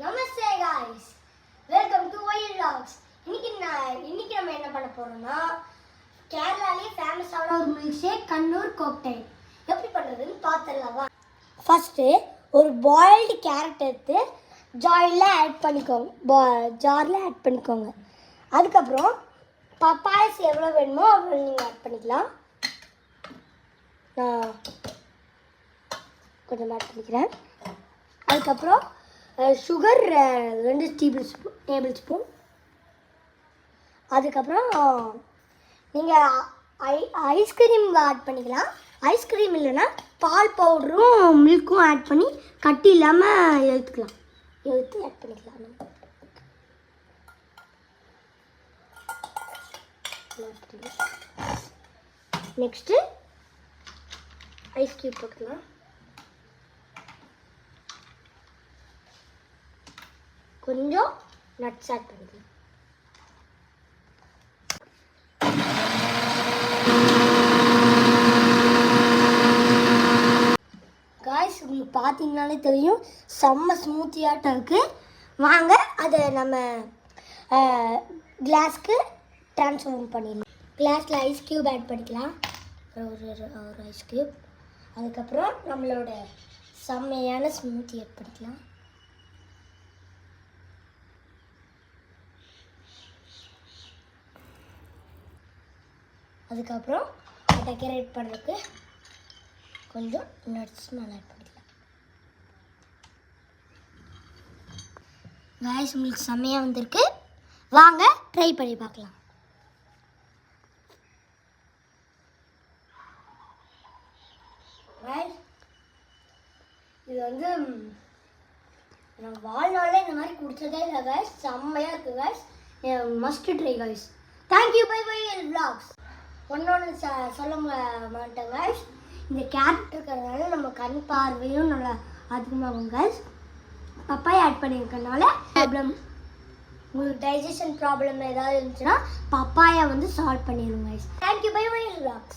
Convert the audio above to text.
Namaste guys welcome to oil vlogs. இன்னைக்கு நம்ம என்ன பண்ண போறோம்னா கேரளாலே ஃபேமஸான ஒரு மில்க் ஷேக் கண்ணூர் காக்டெயில் எப்படி பண்றதுன்னு பார்த்தறலாம். ஃபர்ஸ்ட் ஒரு பாயில்ட் கேரட் எடுத்து ஜார்ல ஆட் பண்ணிக்கோங்க. அதுக்கு அப்புறம் பப்பாயாஸ் எவ்வளவு வேணுமோ அவ்வளவு நீங்க ஆட் பண்ணிக்கலாம். நான் கொஞ்சம் ஆட் பண்ணிக்கிறேன். அதுக்கு அப்புறம் சுகர் 2 டேபிள் ஸ்பூன். அதுக்கப்புறம் நீங்கள் ஐஸ்கிரீம் ஆட் பண்ணிக்கலாம். ஐஸ்கிரீம் இல்லைன்னா பால் பவுடரும் மில்க்கும் ஆட் பண்ணி கட்டி இல்லாமல் எடுத்து ஆட் பண்ணிக்கலாம். நெக்ஸ்ட்டு ஐஸ் க்யூப் போட்டுக்கலாம். கொஞ்சம் நட்ஸ் ஆட் பண்ணிக்கலாம். காய்ஸ் உங்களுக்கு பார்த்தீங்கனாலே தெரியும் செம்ம ஸ்மூத்தியாட்டம் இருக்குது. வாங்க அதை நம்ம கிளாஸ்க்கு ட்ரான்ஸ்ஃபார்ம் பண்ணிடலாம். கிளாஸில் ஐஸ் க்யூப் ஆட் பண்ணிக்கலாம். ஒரு ஐஸ் க்யூப். அதுக்கப்புறம் நம்மளோட செம்மையான ஸ்மூத்தி ஆட் பண்ணிக்கலாம். அதுக்கப்புறம் டெக்கரேட் பண்ணுறதுக்கு கொஞ்சம் நட்ஸ் மேலே ஆட் பண்ணிக்கலாம். காய்ஸ் உங்களுக்கு செம்மையாக வந்திருக்கு. வாங்க ட்ரை பண்ணி பார்க்கலாம். இது வந்து நான் வாழ்நாளில் இந்த மாதிரி குடிச்சதே இல்லை காய்ஸ். செம்மையாக இருக்குது guys. Must try guys. Thank you. Bye bye vlogs. ஒன்று சொல்ல மாட்டேன் காய்ஸ். இந்த கேரட் இருக்கிறதுனால நம்ம கண் பார்வையும் நல்லா அதிகமாகும் காய்ஸ். பப்பாயா ஆட் பண்ணியிருக்கனால ப்ராப்ளம் உங்களுக்கு டைஜஷன் ப்ராப்ளம் ஏதாவது இருந்துச்சுன்னா பப்பாயா வந்து சால்வ் பண்ணிடுங்க guys. Thank you. Bye bye vlogs.